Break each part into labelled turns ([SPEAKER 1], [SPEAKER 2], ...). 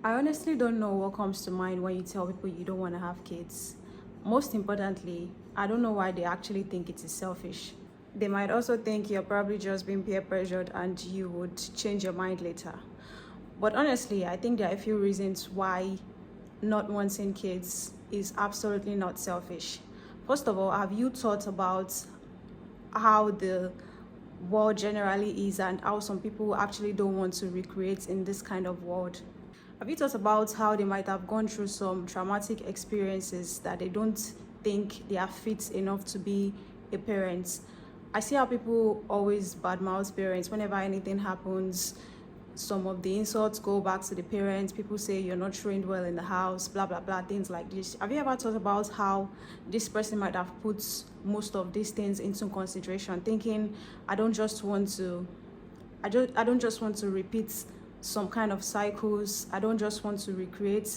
[SPEAKER 1] I honestly don't know what comes to mind when you tell people you don't want to have kids. Most importantly, I don't know why they actually think it is selfish. They might also think you're probably just being peer pressured and you would change your mind later. But honestly, I think there are a few reasons why not wanting kids is absolutely not selfish. First of all, have you thought about how the world generally is and how some people actually don't want to recreate in this kind of world? Have you thought about how they might have gone through some traumatic experiences that they don't think they are fit enough to be a parent? I see how people always badmouth parents whenever anything happens. Some of the insults go back to the parents. People say you're not trained well in the house, blah blah blah, things like this. Have you ever thought about how this person might have put most of these things into consideration, thinking I don't just want to I don't just want to repeat some kind of cycles. I don't just want to recreate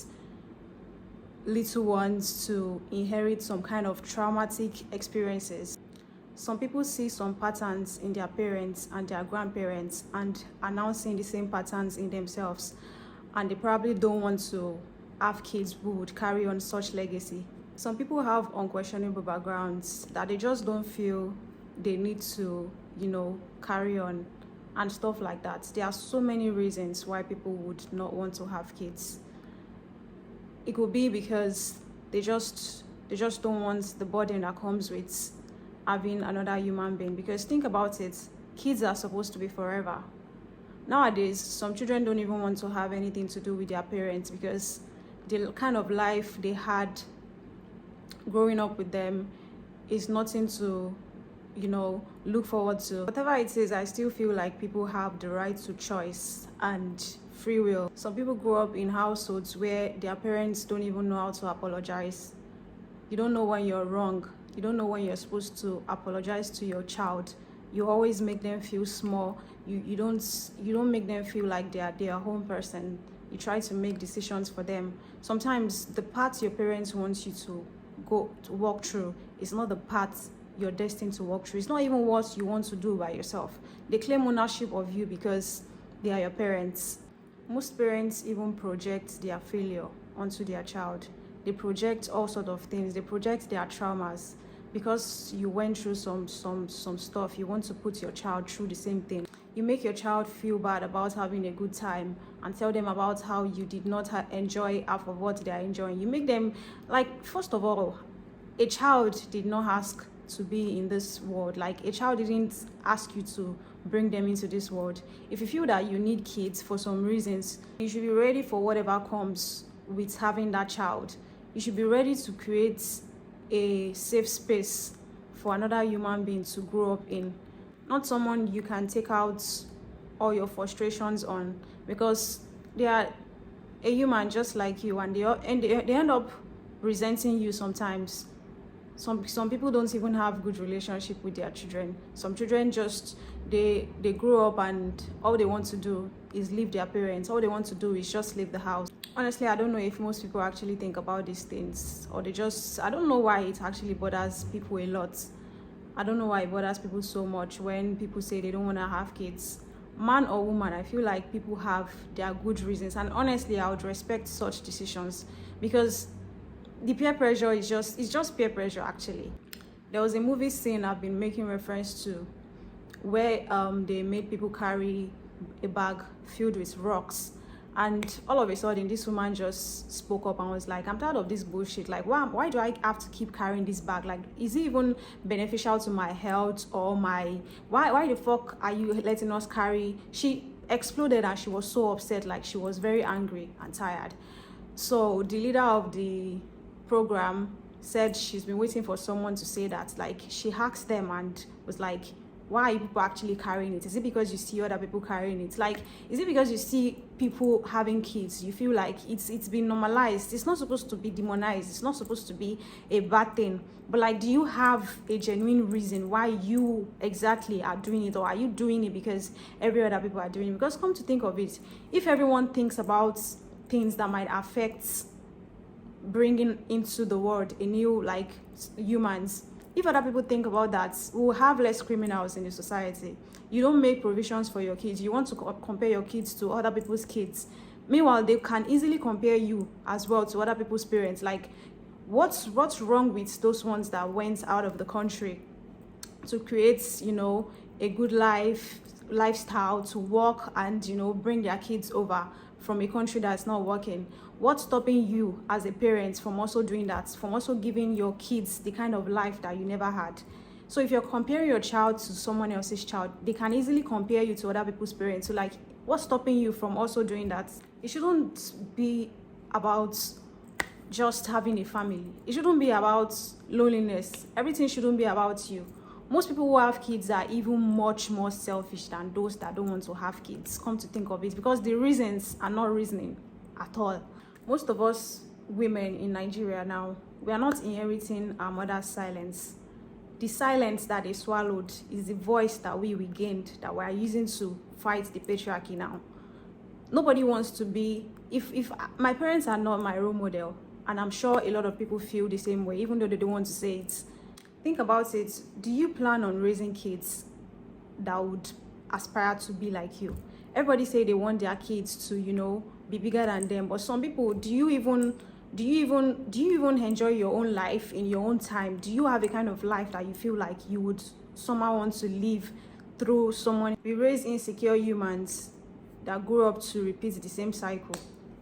[SPEAKER 1] little ones to inherit some kind of traumatic experiences. Some people see some patterns in their parents and their grandparents and are now seeing the same patterns in themselves, and they probably don't want to have kids who would carry on such legacy. Some people have unquestionable backgrounds that they just don't feel they need to, carry on and stuff like that. There are so many reasons why people would not want to have kids. It could be because they just don't want the burden that comes with having another human being. Because think about it, kids are supposed to be forever. Nowadays, some children don't even want to have anything to do with their parents because the kind of life they had growing up with them is nothing to look forward to. Whatever it is, I still feel like people have the right to choice and free will. Some people grow up in households where their parents don't even know how to apologize. You don't know when you're wrong. You don't know when you're supposed to apologize to your child. You always make them feel small. You don't make them feel like they are their own person. You try to make decisions for them. Sometimes the path your parents want you to go to walk through is not the path you're destined to walk through. It's not even what you want to do by yourself. They claim ownership of you because they are your parents. Most parents even project their failure onto their child. They project all sorts of things. They project their traumas. Because you went through some stuff, you want to put your child through the same thing. You make your child feel bad about having a good time and tell them about how you did not enjoy half of what they are enjoying. You make them, like, first of all, a child did not ask to be in this world. Like, a child didn't ask you to bring them into this world. If you feel that you need kids for some reasons, you should be ready for whatever comes with having that child. You should be ready to create a safe space for another human being to grow up in, not someone you can take out all your frustrations on, because they are a human just like you, and they end up resenting you sometimes. Some people don't even have good relationship with their children. Some children just they grow up and all they want to do is leave their parents. All they want to do is just leave the house. Honestly, I don't know if most people actually think about these things, or I don't know why it actually bothers people a lot. I don't know why it bothers people so much when people say they don't want to have kids. Man or woman, I feel like people have their good reasons, and honestly I would respect such decisions, because the peer pressure is just peer pressure. Actually, there was a movie scene I've been making reference to where they made people carry a bag filled with rocks, and all of a sudden this woman just spoke up and was like, I'm tired of this bullshit. Like, why do I have to keep carrying this bag? Like, is it even beneficial to my health or my why the fuck are you letting us carry? She exploded and she was so upset. Like, she was very angry and tired. So the leader of the program said she's been waiting for someone to say that. Like, she asked them and was like, why are people actually carrying it? Is it because you see other people carrying it? Like, is it because you see people having kids, you feel like it's been normalized? It's not supposed to be demonized. It's not supposed to be a bad thing. But like, do you have a genuine reason why you exactly are doing it? Or are you doing it because every other people are doing it? Because come to think of it, if everyone thinks about things that might affect bringing into the world a new, like, humans, if other people think about that, we'll have less criminals in the society. You don't make provisions for your kids. You want to compare your kids to other people's kids Meanwhile, they can easily compare you as well to other people's parents. Like, what's wrong with those ones that went out of the country to create, a good lifestyle, to work and, bring their kids over from a country that's not working? What's stopping you as a parent from also doing that, from also giving your kids the kind of life that you never had? So if you're comparing your child to someone else's child, they can easily compare you to other people's parents. So, like, what's stopping you from also doing that? It shouldn't be about just having a family. It shouldn't be about loneliness. Everything shouldn't be about you. Most people who have kids are even much more selfish than those that don't want to have kids, come to think of it, because the reasons are not reasoning at all. Most of us women in Nigeria now, we are not inheriting our mother's silence. The silence that they swallowed is the voice that we regained, that we are using to fight the patriarchy now. Nobody wants to be, if my parents are not my role model, and I'm sure a lot of people feel the same way, even though they don't want to say it. Think about it. Do you plan on raising kids that would aspire to be like you? Everybody say they want their kids to, be bigger than them. But some people, do you even enjoy your own life in your own time? Do you have a kind of life that you feel like you would somehow want to live through someone? We raise insecure humans that grew up to repeat the same cycle.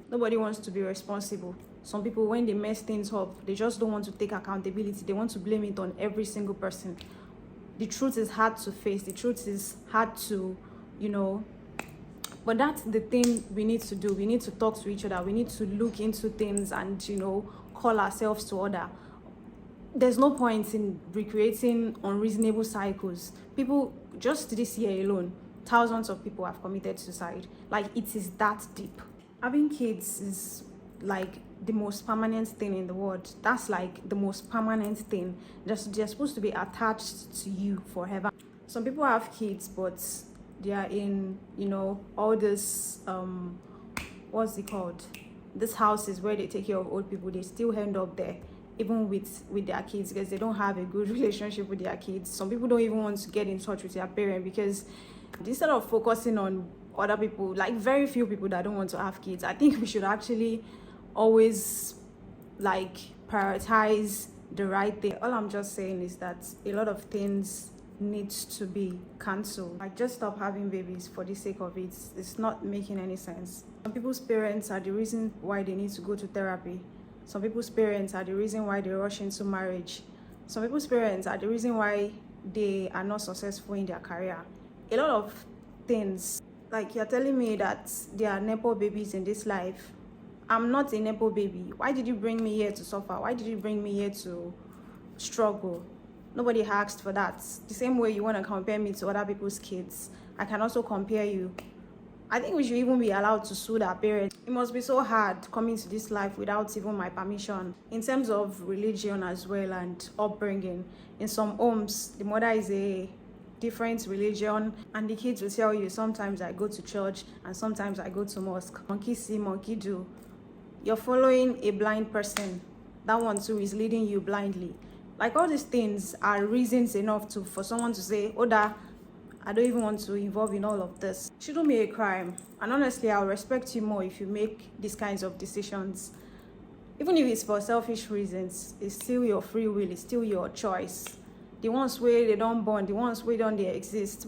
[SPEAKER 1] Nobody wants to be responsible. Some people, when they mess things up, they just don't want to take accountability. They want to blame it on every single person. The truth is hard to face. The truth is hard to, but that's the thing we need to do. We need to talk to each other. We need to look into things and, call ourselves to order. There's no point in recreating unreasonable cycles. People, just this year alone, thousands of people have committed suicide. Like, it is that deep. Having kids is like the most permanent thing in the world. That's like the most permanent thing. They're supposed to be attached to you forever. Some people have kids, but they are in, all this, what's it called? This houses where they take care of old people. They still end up there, even with their kids, because they don't have a good relationship with their kids. Some people don't even want to get in touch with their parent, because instead of focusing on other people, like very few people that don't want to have kids, I think we should actually always prioritize the right thing. All I'm just saying is that a lot of things needs to be cancelled. Like, just stop having babies for the sake of it. It's not making any sense. Some people's parents are the reason why they need to go to therapy. Some people's parents are the reason why they rush into marriage. Some people's parents are the reason why they are not successful in their career. A lot of things. Like, you're telling me that there are nepo babies in this life. I'm not a nepo baby. Why did you bring me here to suffer? Why did you bring me here to struggle? Nobody asked for that. The same way you want to compare me to other people's kids, I can also compare you. I think we should even be allowed to sue their parents. It must be so hard coming to this life without even my permission. In terms of religion as well and upbringing, in some homes, the mother is a different religion, and the kids will tell you, sometimes I go to church and sometimes I go to mosque. Monkey see, monkey do. You're following a blind person. That one too is leading you blindly. Like, all these things are reasons enough for someone to say, Oda, I don't even want to involve in all of this. It shouldn't be a crime. And honestly, I'll respect you more if you make these kinds of decisions. Even if it's for selfish reasons, it's still your free will, it's still your choice. The ones where they don't born, the ones where don't they exist.